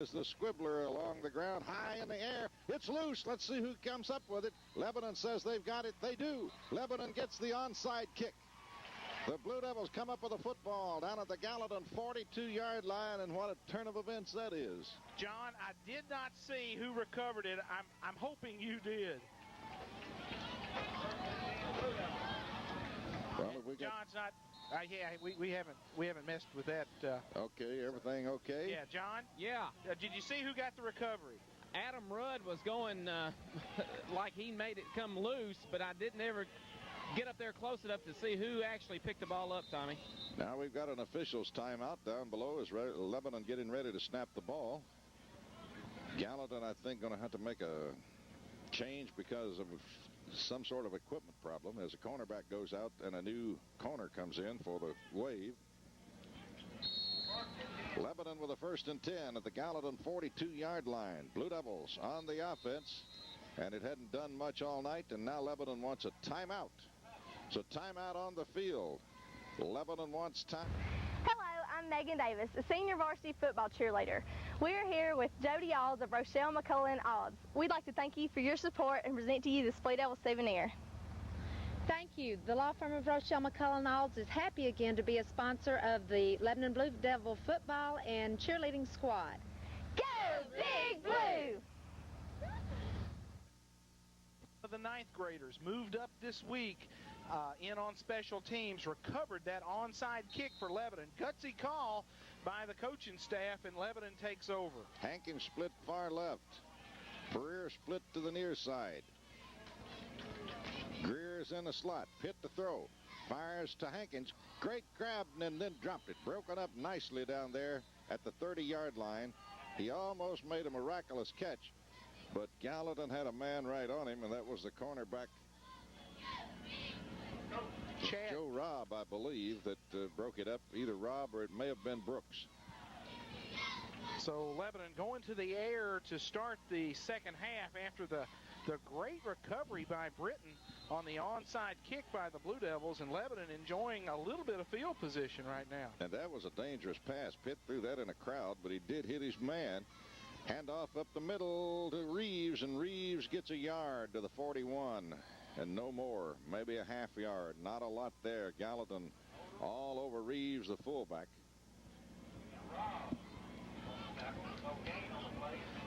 Is the squibbler along the ground, high in the air. It's loose. Let's see who comes up with it. Lebanon says they've got it. They do. Lebanon gets the onside kick. The Blue Devils come up with a football down at the Gallatin 42-yard line, and what a turn of events that is. John, I did not see who recovered it. I'm hoping you did. Well, if we got... John's not. Yeah, we haven't messed with that. Okay, everything okay? Yeah, John. Yeah. Did you see who got the recovery? Adam Rudd was going like he made it come loose, but I didn't ever get up there close enough to see who actually picked the ball up, Tommy. Now we've got an official's timeout down below as Lebanon getting ready to snap the ball. Gallatin, I think, going to have to make a change because of some sort of equipment problem as a cornerback goes out and a new corner comes in for the Wave. Lebanon with a 1st and 10 at the Gallatin 42-yard line. Blue Devils on the offense, and it hadn't done much all night, and now Lebanon wants a timeout. So timeout on the field. Lebanon wants time. Hello, I'm Megan Davis, a senior varsity football cheerleader. We're here with Jody Alds of Rochelle McCullen Alds. We'd like to thank you for your support and present to you this Blue Devil souvenir. Thank you. The law firm of Rochelle McCullen Alds is happy again to be a sponsor of the Lebanon Blue Devil football and cheerleading squad. Go Big Blue! The 9th graders moved up this week in on special teams, recovered that onside kick for Lebanon. Gutsy call by the coaching staff, and Lebanon takes over. Hankins split far left. Pereira split to the near side. Greer's in the slot. Pitt to throw. Fires to Hankins. Great grab and then dropped it. Broken up nicely down there at the 30-yard line. He almost made a miraculous catch, but Gallatin had a man right on him, and that was the cornerback Joe Robb, I believe, that broke it up. Either Robb or it may have been Brooks. So Lebanon going to the air to start the second half after the great recovery by Britton on the onside kick by the Blue Devils, and Lebanon enjoying a little bit of field position right now. And that was a dangerous pass. Pitt threw that in a crowd, but he did hit his man. Handoff up the middle to Reeves, and Reeves gets a yard to the 41. And no more, maybe a half yard. Not a lot there. Gallatin all over Reeves, the fullback.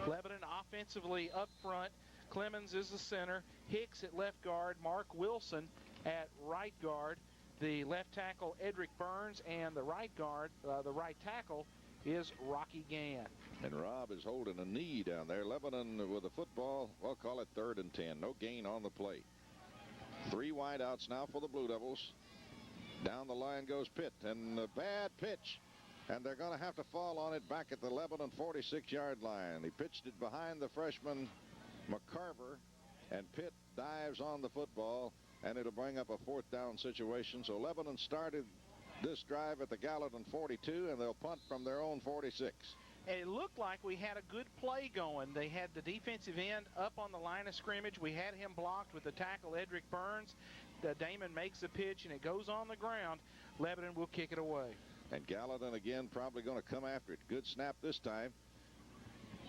Lebanon offensively up front. Clemens is the center. Hicks at left guard. Mark Wilson at right guard. The left tackle, Edric Burns, and the right guard, the right tackle, is Rocky Gann. And Robb is holding a knee down there. Lebanon with the football, we'll call it 3rd and 10. No gain on the play. 3 wideouts now for the Blue Devils. Down the line goes Pitt, and a bad pitch. And they're going to have to fall on it back at the Lebanon 46-yard line. He pitched it behind the freshman McCarver, and Pitt dives on the football, and it'll bring up a 4th down situation. So Lebanon started this drive at the Gallatin 42, and they'll punt from their own 46. And it looked like we had a good play going. They had the defensive end up on the line of scrimmage. We had him blocked with the tackle, Edric Burns. Damon makes the pitch, and it goes on the ground. Lebanon will kick it away. And Gallatin again probably going to come after it. Good snap this time.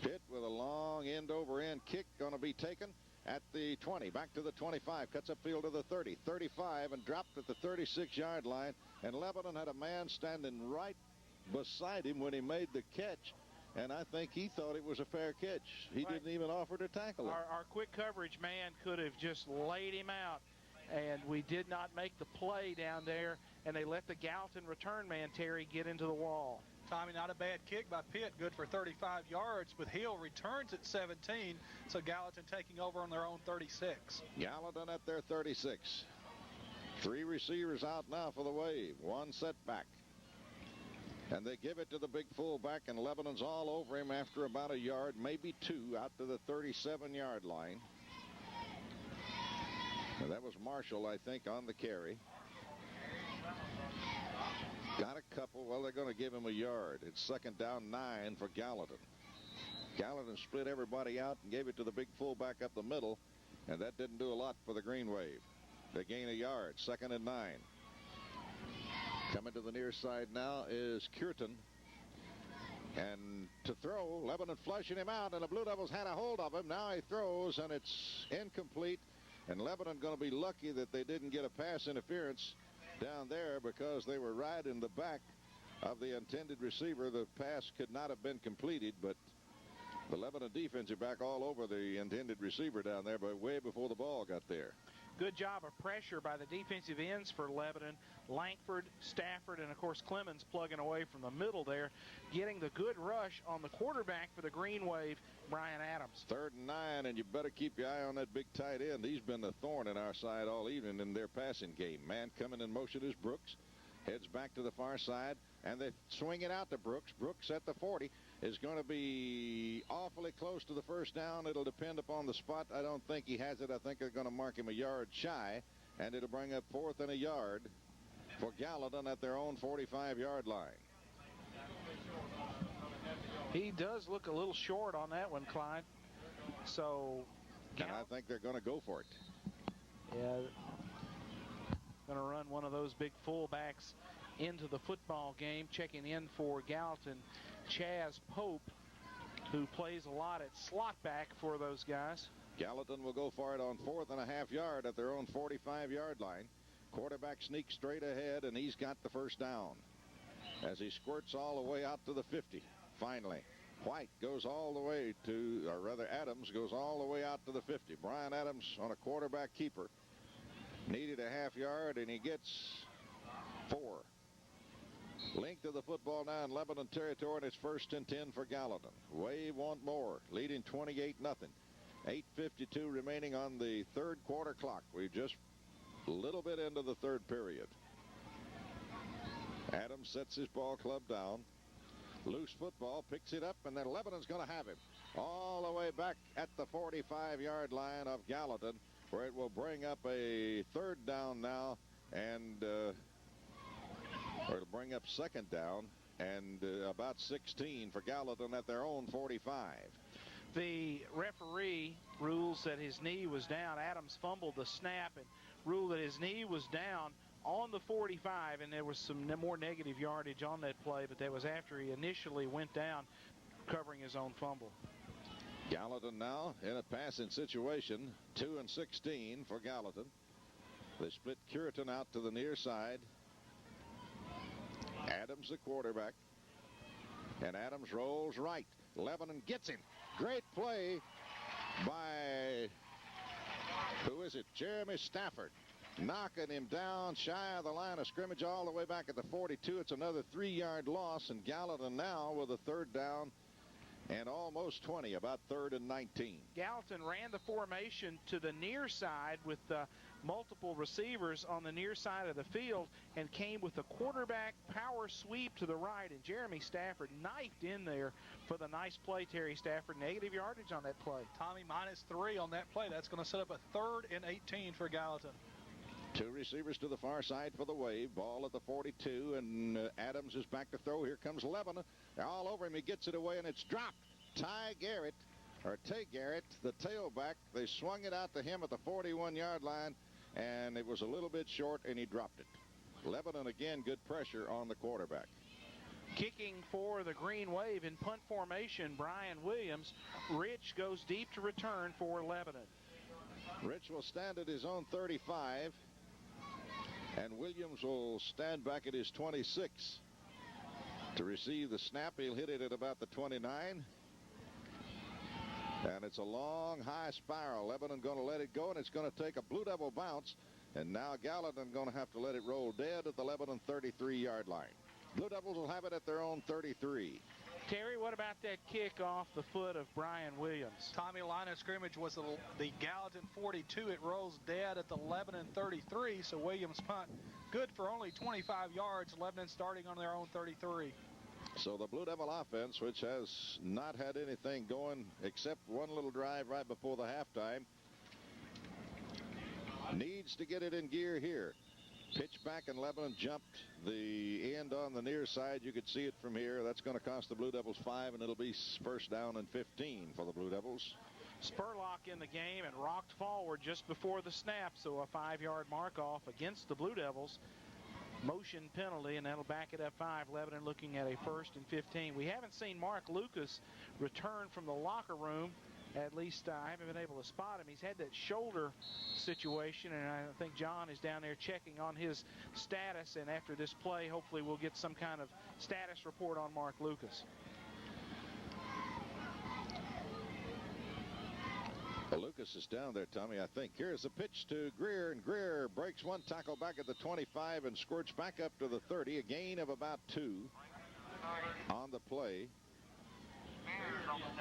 Pitt with a long end-over-end kick going to be taken at the 20. Back to the 25. Cuts upfield to the 30. 35 and dropped at the 36-yard line. And Lebanon had a man standing right beside him when he made the catch. And I think he thought it was a fair catch. He didn't even offer to tackle it. Our quick coverage man could have just laid him out. And we did not make the play down there. And they let the Gallatin return man, Terry, get into the wall. Tommy, not a bad kick by Pitt, good for 35 yards, but Hill returns at 17, so Gallatin taking over on their own 36. Gallatin at their 36. 3 receivers out now for the Wave. 1 setback. And they give it to the big fullback, and Lebanon's all over him after about a yard, maybe 2, out to the 37-yard line. And that was Marshall, I think, on the carry. Got a couple. Well, they're going to give him a yard. It's 2nd down 9 for Gallatin. Gallatin split everybody out and gave it to the big fullback up the middle, and that didn't do a lot for the Green Wave. They gain a yard. 2nd and 9. Coming to the near side now is Curtin. And to throw, Lebanon flushing him out, and the Blue Devils had a hold of him. Now he throws, and it's incomplete. And Lebanon going to be lucky that they didn't get a pass interference down there because they were right in the back of the intended receiver. The pass could not have been completed, but the Lebanon defensive back all over the intended receiver down there, but way before the ball got there. Good job of pressure by the defensive ends for Lebanon. Langford, Stafford, and, of course, Clemens plugging away from the middle there, getting the good rush on the quarterback for the Green Wave, Brian Adams. 3rd and 9, and you better keep your eye on that big tight end. He's been the thorn in our side all evening in their passing game. Man coming in motion is Brooks. Heads back to the far side, and they swing it out to Brooks. Brooks at the 40 is going to be awfully close to the first down. It'll depend upon the spot. I don't think he has it. I think they're going to mark him a yard shy, and it'll bring up 4th and a yard for Gallatin at their own 45-yard line. He does look a little short on that one, Clyde. So, and I think they're going to go for it. Yeah. Going to run one of those big fullbacks into the football game. Checking in for Gallatin, Chaz Pope, who plays a lot at slot back for those guys. Gallatin will go for it on 4th and a half yard at their own 45-yard line. Quarterback sneaks straight ahead, and he's got the first down as he squirts all the way out to the 50. Finally, White goes all the way to, or rather Adams goes all the way out to the 50. Brian Adams on a quarterback keeper. Needed a half yard, and he gets 4. Length of the football now in Lebanon territory, and it's 1st and 10 for Gallatin. Wave want more, leading 28-0. 8:52 remaining on the 3rd quarter clock. We're just a little bit into the 3rd period. Adams sets his ball club down. Loose football, picks it up, and then Lebanon's going to have him all the way back at the 45-yard line of Gallatin, where it will bring up a 3rd down now, and or it'll bring up 2nd down and about 16 for Gallatin at their own 45. The referee rules that his knee was down. Adams fumbled the snap and ruled that his knee was down on the 45, and there was some more negative yardage on that play, but that was after he initially went down covering his own fumble. Gallatin now in a passing situation, 2 and 16 for Gallatin. They split Curitan out to the near side. Adams the quarterback, and Adams rolls right. Lebanon gets him. Great play by, who is it? Jeremy Stafford, knocking him down shy of the line of scrimmage all the way back at the 42. It's another 3-yard loss, and Gallatin now with a 3rd down and almost 20, about 3rd and 19. Gallatin ran the formation to the near side with multiple receivers on the near side of the field and came with a quarterback power sweep to the right, and Jeremy Stafford knifed in there for the nice play. Terry Stafford, negative yardage on that play. Tommy -3 on that play. That's going to set up a 3rd and 18 for Gallatin. 2 receivers to the far side for the Wave. Ball at the 42, and Adams is back to throw. Here comes Lebanon. They're all over him. He gets it away, and it's dropped. Tay Garrett, the tailback, they swung it out to him at the 41-yard line, and it was a little bit short, and he dropped it. Lebanon, again, good pressure on the quarterback. Kicking for the Green Wave in punt formation, Brian Williams. Rich goes deep to return for Lebanon. Rich will stand at his own 35. And Williams will stand back at his 26 to receive the snap. He'll hit it at about the 29. And it's a long, high spiral. Lebanon going to let it go, and it's going to take a Blue Devil bounce. And now Gallatin going to have to let it roll dead at the Lebanon 33-yard line. Blue Devils will have it at their own 33. Terry, what about that kick off the foot of Brian Williams? Tommy, line of scrimmage was the Gallatin 42. It rolls dead at the Lebanon 33, so Williams punt good for only 25 yards. Lebanon starting on their own 33. So the Blue Devil offense, which has not had anything going except one little drive right before the halftime, needs to get it in gear here. Pitch back, and Lebanon jumped the end on the near side. You could see it from here. That's going to cost the Blue Devils 5, and it'll be 1st down and 15 for the Blue Devils. Spurlock in the game and rocked forward just before the snap, so a 5-yard mark off against the Blue Devils. motion penalty, and that'll back it up 5. Lebanon looking at a 1st and 15. We haven't seen Mark Lucas return from the locker room. At least I haven't been able to spot him. He's had that shoulder situation, and I think John is down there checking on his status. And after this play, hopefully we'll get some kind of status report on Mark Lucas. Well, Lucas is down there, Tommy, I think. Here's the pitch to Greer, and Greer breaks one tackle back at the 25 and squirts back up to the 30. A gain of about 2 on the play.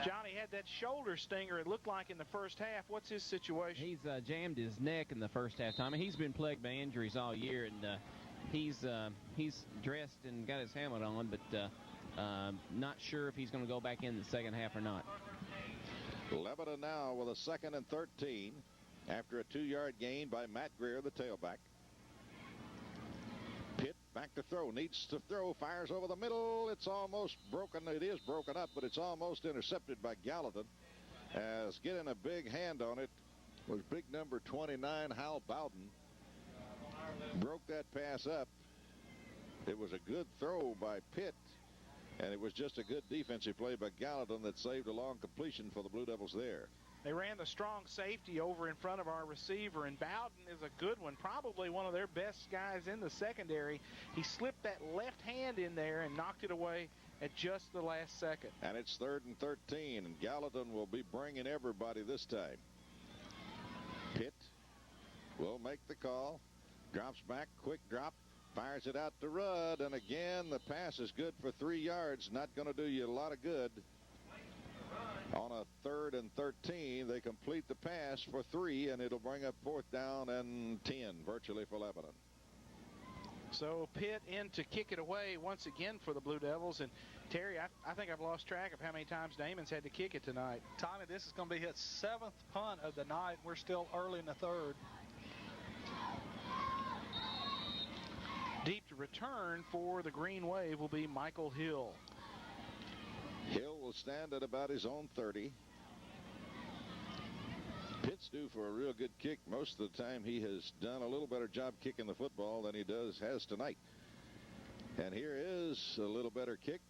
Johnny had that shoulder stinger, it looked like, in the first half. What's his situation? He's jammed his neck in the first half, Tommy. He's been plagued by injuries all year, and he's dressed and got his helmet on, but not sure if he's going to go back in the second half or not. Lebanon now with a 2nd and 13 after a 2-yard gain by Matt Greer, the tailback. Pitt back to throw, needs to throw, fires over the middle. It's almost broken. It is broken up, but it's almost intercepted by Gallatin, as getting a big hand on it was big number 29, Hal Bowden. Broke that pass up. It was a good throw by Pitt, and it was just a good defensive play by Gallatin that saved a long completion for the Blue Devils there. They ran the strong safety over in front of our receiver, and Bowden is a good one, probably one of their best guys in the secondary. He slipped that left hand in there and knocked it away at just the last second. And it's 3rd and 13, and Gallatin will be bringing everybody this time. Pitt will make the call, drops back, quick drop, fires it out to Rudd, and again the pass is good for 3 yards. Not going to do you a lot of good. On a 3rd and 13, they complete the pass for 3, and it'll bring up 4th down and 10 virtually for Lebanon. So Pitt in to kick it away once again for the Blue Devils. And Terry, I think I've lost track of how many times Damon's had to kick it tonight. Tommy, this is going to be his 7th punt of the night. We're still early in the 3rd. Deep to return for the Green Wave will be Michael Hill. Hill will stand at about his own 30. Pitt's due for a real good kick. Most of the time he has done a little better job kicking the football than he has tonight. And here is a little better kick.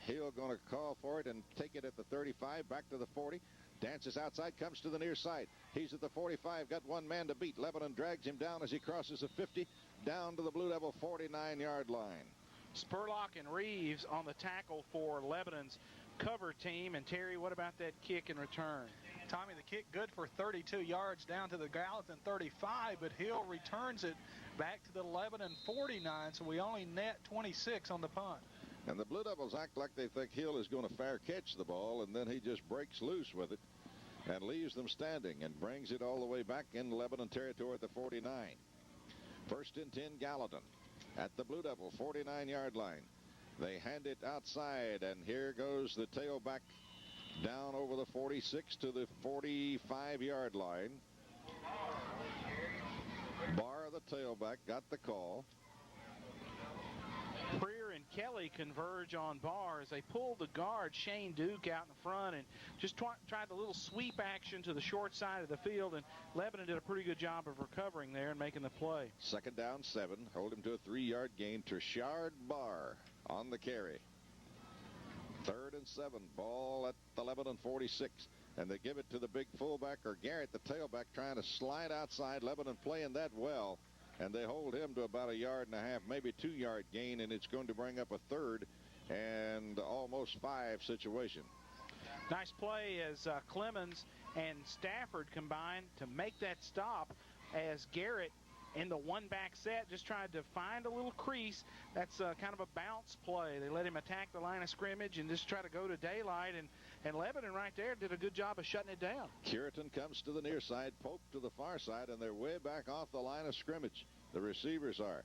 Hill going to call for it and take it at the 35, back to the 40. Dances outside, comes to the near side. He's at the 45, got one man to beat. Lebanon drags him down as he crosses the 50, down to the Blue Devil 49-yard line. Spurlock and Reeves on the tackle for Lebanon's cover team. And Terry, what about that kick in return? Tommy, the kick good for 32 yards down to the Gallatin 35, but Hill returns it back to the Lebanon 49, so we only net 26 on the punt. And the Blue Devils act like they think Hill is going to fair catch the ball, and then he just breaks loose with it and leaves them standing and brings it all the way back in Lebanon territory at the 49. 1st and 10, Gallatin at the Blue Devil 49-yard line. They hand it outside, and here goes the tailback down over the 46 to the 45-yard line. Barr, the tailback, got the call. Freer and Kelly converge on Barr as they pull the guard, Shane Duke, out in front and just tried a little sweep action to the short side of the field, and Lebanon did a pretty good job of recovering there and making the play. 2nd down 7. Hold him to a 3-yard gain. Treshard Barr on the carry. 3rd and 7. Ball at the Lebanon 46. And they give it to the big fullback, or Garrett, the tailback, trying to slide outside. Lebanon playing that well. And they hold him to about 1.5 yards, maybe 2-yard gain, and it's going to bring up a 3rd and almost 5 situation. Nice play as Clemens and Stafford combined to make that stop, as Garrett in the one-back set just tried to find a little crease. That's kind of a bounce play. They let him attack the line of scrimmage and just try to go to daylight, and Lebanon right there did a good job of shutting it down. Curitan comes to the near side, Pope to the far side, and they're way back off the line of scrimmage. The receivers are.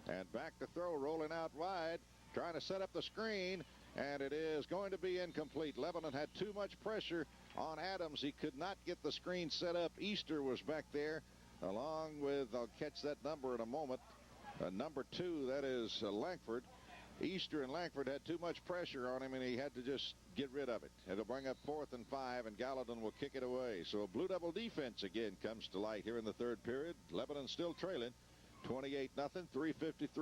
And back to throw, rolling out wide, trying to set up the screen, and it is going to be incomplete. Lebanon had too much pressure on Adams. He could not get the screen set up. Easter was back there, along with, I'll catch that number in a moment, number 2, that is Langford. Easter and Langford had too much pressure on him, and he had to just get rid of it. It'll bring up 4th and 5, and Gallatin will kick it away. So a Blue Devil defense again comes to light here in the 3rd period. Lebanon still trailing 28-0, 3:53.